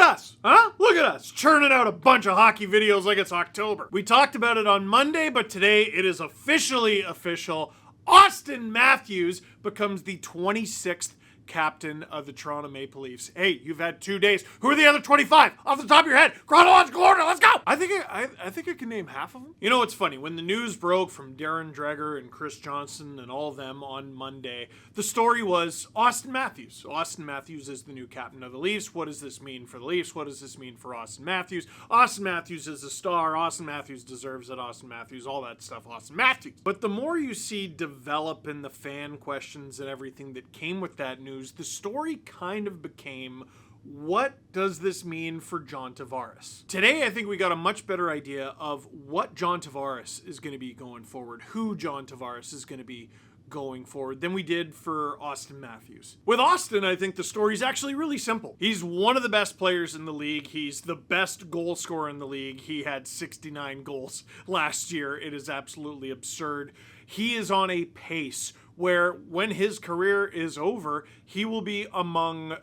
us, huh? Look at us, churning out a bunch of hockey videos like it's October. We talked about it on Monday, but today it is officially official. Auston Matthews becomes the 26th captain of the Toronto Maple Leafs. Hey, you've had 2 days. Who are the other 25? Off the top of your head. Chronological order, let's go! I think I can name half of them. You know what's funny? When the news broke from Darren Dreger and Chris Johnson and all of them on Monday, the story was Auston Matthews. Auston Matthews is the new captain of the Leafs. What does this mean for the Leafs? What does this mean for Auston Matthews? Auston Matthews is a star. Auston Matthews deserves it. Auston Matthews, all that stuff. Auston Matthews. But the more you see develop in the fan questions and everything that came with that news, the story kind of became, what does this mean for John Tavares? Today, I think we got a much better idea of what John Tavares is going to be going forward, who John Tavares is going to be going forward, than we did for Auston Matthews. With Auston, I think the story's actually really simple. He's one of the best players in the league. He's the best goal scorer in the league. He had 69 goals last year. It is absolutely absurd. He is on a pace where when his career is over, he will be among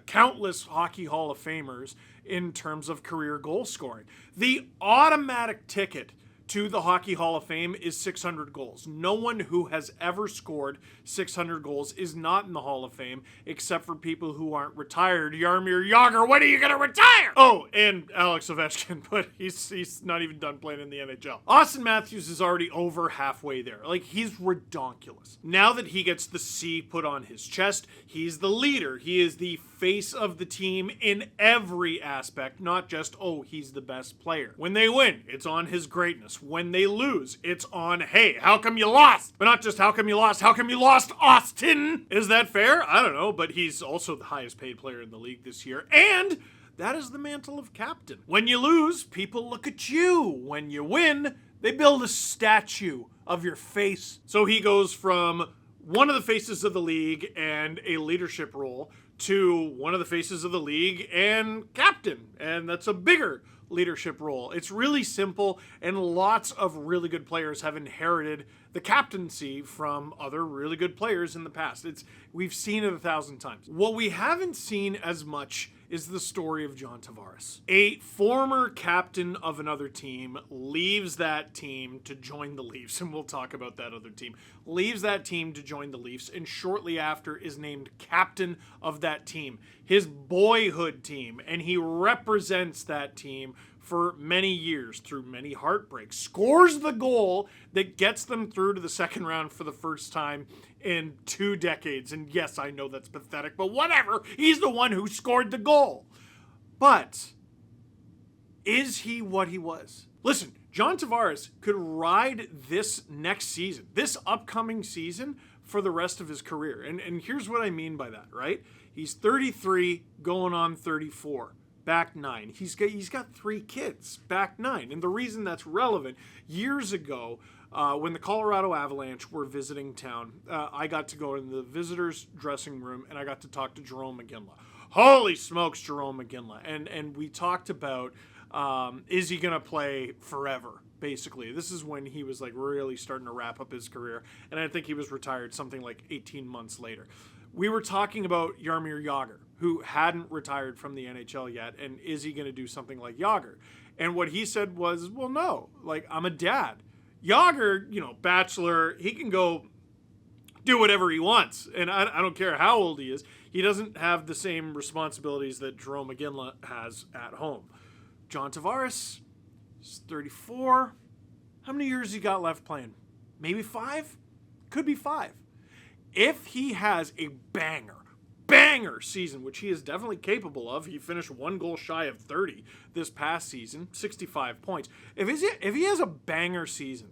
countless Hockey Hall of Famers in terms of career goal scoring. The automatic ticket to the Hockey Hall of Fame is 600 goals. No one who has ever scored 600 goals is not in the Hall of Fame, except for people who aren't retired. Jaromir Jagr, when are you going to retire? Oh, and Alex Ovechkin, but he's not even done playing in the NHL. Auston Matthews is already over halfway there. Like, he's redonkulous. Now that he gets the C put on his chest, he's the leader. He is the face of the team in every aspect, not just, oh, he's the best player. When they win, it's on his greatness. When they lose, it's on, hey, how come you lost? But not just how come you lost Austin? Is that fair? I don't know, but he's also the highest paid player in the league this year, and that is the mantle of captain. When you lose, people look at you. When you win, they build a statue of your face. So he goes from one of the faces of the league and a leadership role to one of the faces of the league and captain, and that's a bigger leadership role. It's really simple, and lots of really good players have inherited the captaincy from other really good players in the past. We've seen it 1,000 times. What we haven't seen as much is the story of John Tavares. A former captain of another team leaves that team to join the Leafs, and we'll talk about that other team. Leaves that team to join the Leafs, and shortly after is named captain of that team, his boyhood team, and he represents that team for many years through many heartbreaks, scores the goal that gets them through to the second round for the first time in 2 decades. And yes, I know that's pathetic, but whatever. He's the one who scored the goal. But is he what he was? Listen, John Tavares could ride this next season, this upcoming season, for the rest of his career. And here's what I mean by that, right? He's 33 going on 34. Back 9. He's got 3 kids. Back 9. And the reason that's relevant, years ago, when the Colorado Avalanche were visiting town, I got to go in the visitors' dressing room and I got to talk to Jarome Iginla. Holy smokes, Jarome Iginla. And we talked about, is he going to play forever? Basically, this is when he was like really starting to wrap up his career. And I think he was retired something like 18 months later. We were talking about Jaromir Jagr, who hadn't retired from the NHL yet, and is he going to do something like Jagr? And what he said was, well, no, like, I'm a dad. Jagr, bachelor, he can go do whatever he wants, and I don't care how old he is. He doesn't have the same responsibilities that Jarome Iginla has at home. John Tavares is 34. How many years he got left playing? Maybe 5? Could be 5. If he has a banger season, which he is definitely capable of, he finished 1 goal shy of 30 this past season, 65 points. If he has a banger season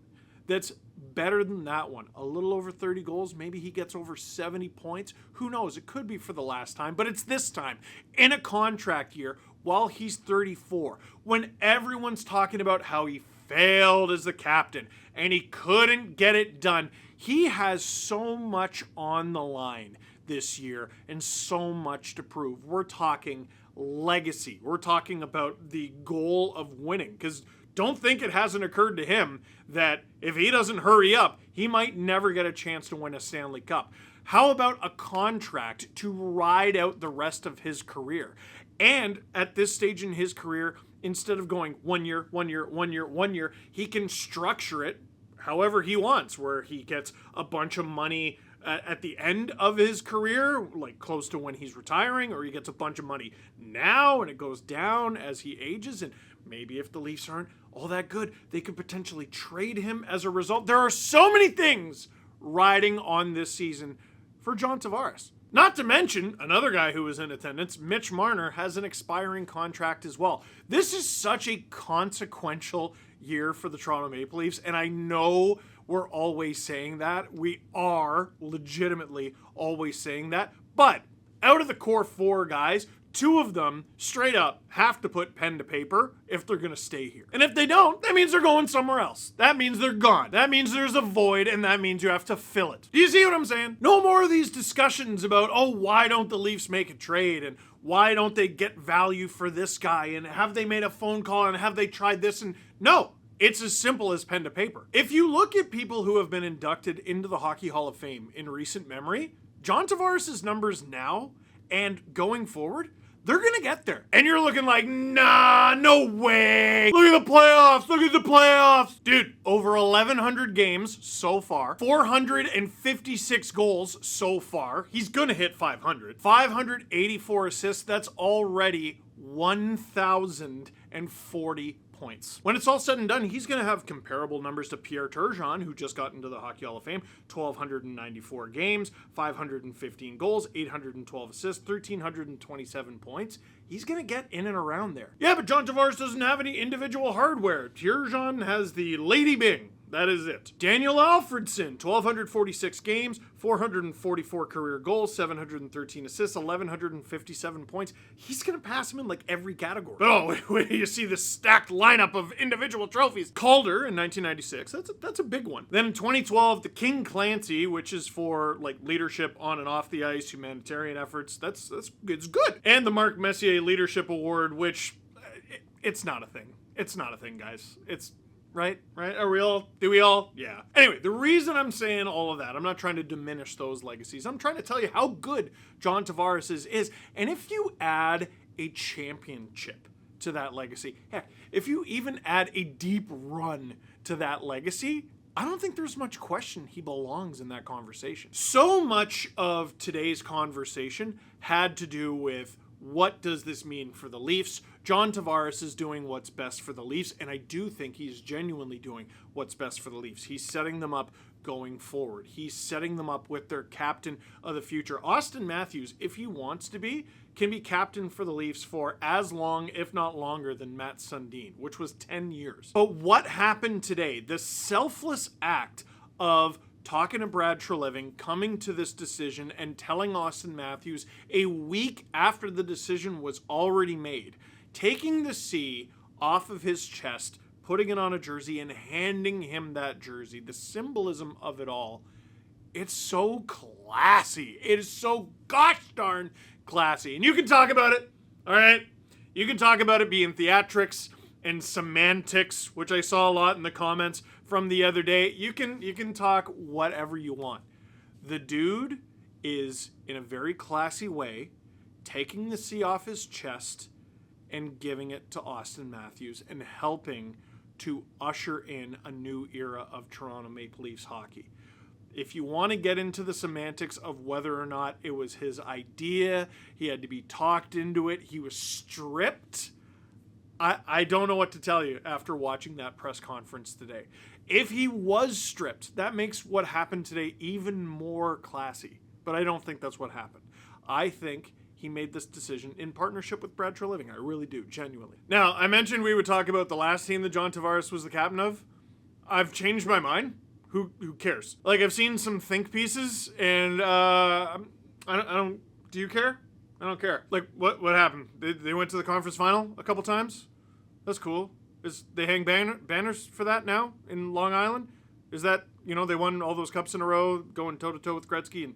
that's better than that one, a little over 30 goals, maybe he gets over 70 points, who knows? It could be for the last time, but it's this time in a contract year while he's 34, when everyone's talking about how he failed as the captain and he couldn't get it done. He has so much on the line this year and so much to prove. We're talking legacy. We're talking about the goal of winning, because don't think it hasn't occurred to him that if he doesn't hurry up, he might never get a chance to win a Stanley Cup. How about a contract to ride out the rest of his career? And at this stage in his career, instead of going 1 year, 1 year, 1 year, 1 year, he can structure it however he wants, where he gets a bunch of money at the end of his career, like close to when he's retiring, or he gets a bunch of money now and it goes down as he ages. And maybe if the Leafs aren't all that good, they could potentially trade him as a result. There are so many things riding on this season for John Tavares. Not to mention, another guy who was in attendance, Mitch Marner, has an expiring contract as well. This is such a consequential year for the Toronto Maple Leafs, and I know we're always saying that. We are legitimately always saying that. But out of the core 4 guys, 2 of them straight up have to put pen to paper if they're going to stay here. And if they don't, that means they're going somewhere else. That means they're gone. That means there's a void, and that means you have to fill it. Do you see what I'm saying? No more of these discussions about, oh, why don't the Leafs make a trade? And why don't they get value for this guy? And have they made a phone call? And have they tried this? And no. It's as simple as pen to paper. If you look at people who have been inducted into the Hockey Hall of Fame in recent memory, John Tavares' numbers now and going forward, they're going to get there. And you're looking like, nah, no way. Look at the playoffs. Look at the playoffs. Dude, over 1,100 games so far, 456 goals so far. He's going to hit 500. 584 assists. That's already 1,040 points. When it's all said and done, he's going to have comparable numbers to Pierre Turgeon, who just got into the Hockey Hall of Fame. 1,294 games, 515 goals, 812 assists, 1,327 points. He's going to get in and around there. Yeah, but John Tavares doesn't have any individual hardware. Turgeon has the Lady Bing. That is it. Daniel Alfredson, 1,246 games, 444 career goals, 713 assists, 1,157 points. He's going to pass him in like every category. But oh, wait, you see this stacked lineup of individual trophies. Calder in 1996, that's a big one. Then in 2012, the King Clancy, which is for like leadership on and off the ice, humanitarian efforts. It's good. And the Marc Messier Leadership Award, which it's not a thing. It's not a thing, guys. It's Right? Are we all? Do we all? Yeah. Anyway, the reason I'm saying all of that, I'm not trying to diminish those legacies. I'm trying to tell you how good John Tavares is. And if you add a championship to that legacy, heck, if you even add a deep run to that legacy, I don't think there's much question he belongs in that conversation. So much of today's conversation had to do with what does this mean for the Leafs? John Tavares is doing what's best for the Leafs, and I do think he's genuinely doing what's best for the Leafs. He's setting them up going forward. He's setting them up with their captain of the future. Auston Matthews, if he wants to be, can be captain for the Leafs for as long, if not longer, than Matt Sundin, which was 10 years. But what happened today, the selfless act of talking to Brad Treliving, coming to this decision, and telling Auston Matthews a week after the decision was already made, taking the C off of his chest, putting it on a jersey, and handing him that jersey, the symbolism of it all, it's so classy. It is so gosh darn classy. And you can talk about it, all right? You can talk about it being theatrics and semantics, which I saw a lot in the comments from the other day. You can talk whatever you want. The dude is, in a very classy way, taking the C off his chest and giving it to Auston Matthews and helping to usher in a new era of Toronto Maple Leafs hockey. If you want to get into the semantics of whether or not it was his idea, he had to be talked into it, he was stripped, I don't know what to tell you after watching that press conference today. If he was stripped, that makes what happened today even more classy. But I don't think that's what happened. I think he made this decision in partnership with Brad Treliving. I really do, genuinely. Now, I mentioned we would talk about the last team that John Tavares was the captain of. I've changed my mind. Who cares? Like, I've seen some think pieces, and I don't. Do you care? I don't care. Like, what happened? They went to the conference final a couple times? That's cool. They hang banners for that now in Long Island? Is that, they won all those cups in a row, going toe-to-toe with Gretzky, and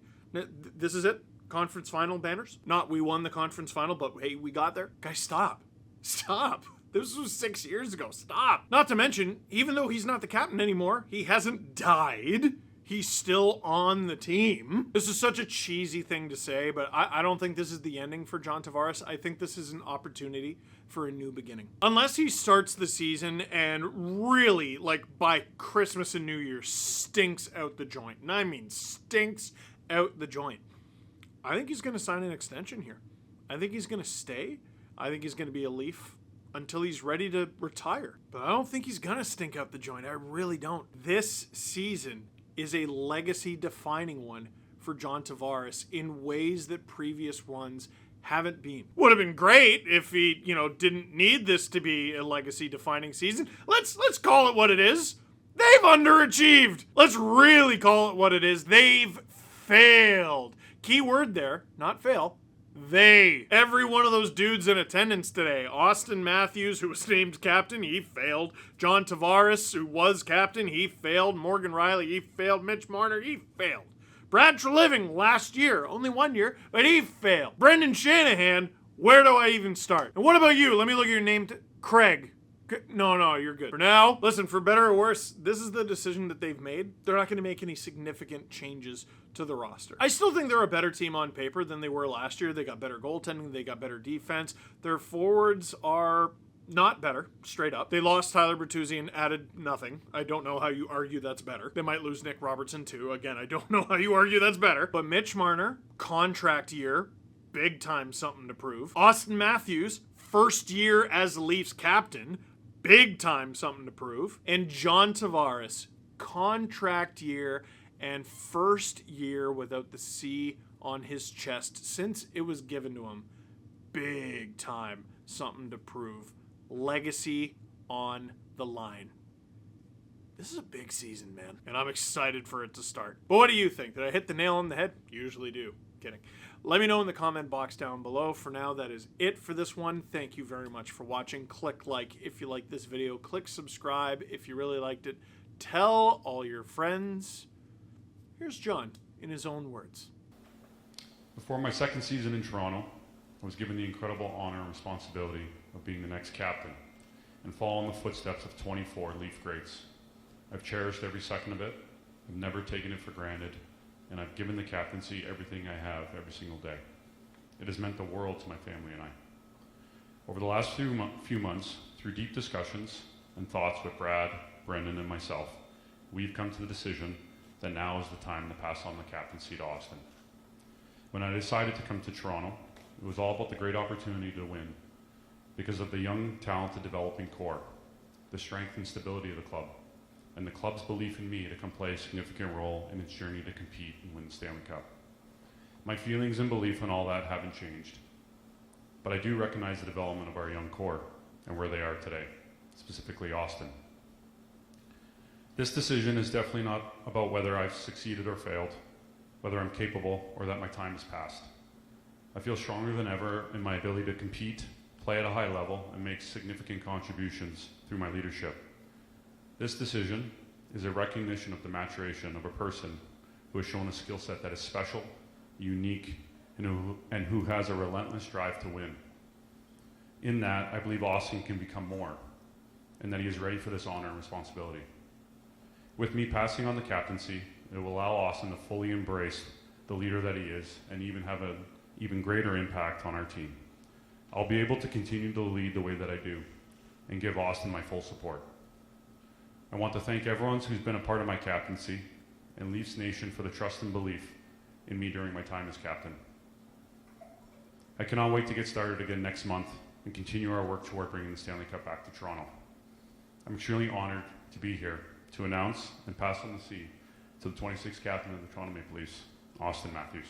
this is it? Conference final banners? Not we won the conference final, but hey, we got there? Guys, stop. Stop. This was 6 years ago. Stop. Not to mention, even though he's not the captain anymore, he hasn't died. he's still on the team. This is such a cheesy thing to say, but I don't think this is the ending for John Tavares. I think this is an opportunity for a new beginning. Unless he starts the season and really, like by Christmas and New Year, stinks out the joint. And I mean stinks out the joint. I think he's going to sign an extension here. I think he's going to stay. I think he's going to be a Leaf until he's ready to retire. But I don't think he's going to stink out the joint. I really don't. This season is a legacy-defining one for John Tavares in ways that previous ones haven't been. Would have been great if he, didn't need this to be a legacy-defining season. Let's call it what it is. They've underachieved. Let's really call it what it is. They've failed. Key word there, not fail. They. Every one of those dudes in attendance today. Auston Matthews, who was named captain, he failed. John Tavares, who was captain, he failed. Morgan Riley, he failed. Mitch Marner, he failed. Brad Treliving, last year, only 1 year, but he failed. Brendan Shanahan, where do I even start? And what about you? Let me look at your name. Craig. No, you're good. For now, listen, for better or worse, this is the decision that they've made. They're not going to make any significant changes to the roster. I still think they're a better team on paper than they were last year. They got better goaltending. They got better defense. Their forwards are not better, straight up. They lost Tyler Bertuzzi and added nothing. I don't know how you argue that's better. They might lose Nick Robertson too. Again, I don't know how you argue that's better. But Mitch Marner, contract year, big time something to prove. Auston Matthews, first year as Leafs captain, big time something to prove. And John Tavares, contract year and first year without the C on his chest since it was given to him. Big time something to prove. Legacy on the line. This is a big season, man. And I'm excited for it to start. But what do you think? Did I hit the nail on the head? Usually do. Kidding. Let me know in the comment box down below. For now, that is it for this one. Thank you very much for watching. Click like if you like this video. Click subscribe if you really liked it. Tell all your friends. Here's John in his own words. Before my second season in Toronto, I was given the incredible honor and responsibility of being the next captain and follow in the footsteps of 24 Leaf greats. I've cherished every second of it. I've never taken it for granted. And I've given the captaincy everything I have every single day. It has meant the world to my family and I. Over the last few months, through deep discussions and thoughts with Brad, Brendan, and myself, we've come to the decision that now is the time to pass on the captaincy to Auston. When I decided to come to Toronto, it was all about the great opportunity to win because of the young, talented, developing core, the strength and stability of the club, and the club's belief in me to come play a significant role in its journey to compete and win the Stanley Cup. My feelings and belief in all that haven't changed, but I do recognize the development of our young core and where they are today, specifically Auston. This decision is definitely not about whether I've succeeded or failed, whether I'm capable or that my time has passed. I feel stronger than ever in my ability to compete, play at a high level, and make significant contributions through my leadership. This decision is a recognition of the maturation of a person who has shown a skill set that is special, unique, and who has a relentless drive to win. In that, I believe Auston can become more, and that he is ready for this honor and responsibility. With me passing on the captaincy, it will allow Auston to fully embrace the leader that he is and even have an even greater impact on our team. I'll be able to continue to lead the way that I do and give Auston my full support. I want to thank everyone who's been a part of my captaincy and Leafs Nation for the trust and belief in me during my time as captain. I cannot wait to get started again next month and continue our work toward bringing the Stanley Cup back to Toronto. I'm extremely honored to be here to announce and pass on the C to the 26th captain of the Toronto Maple Leafs, Auston Matthews.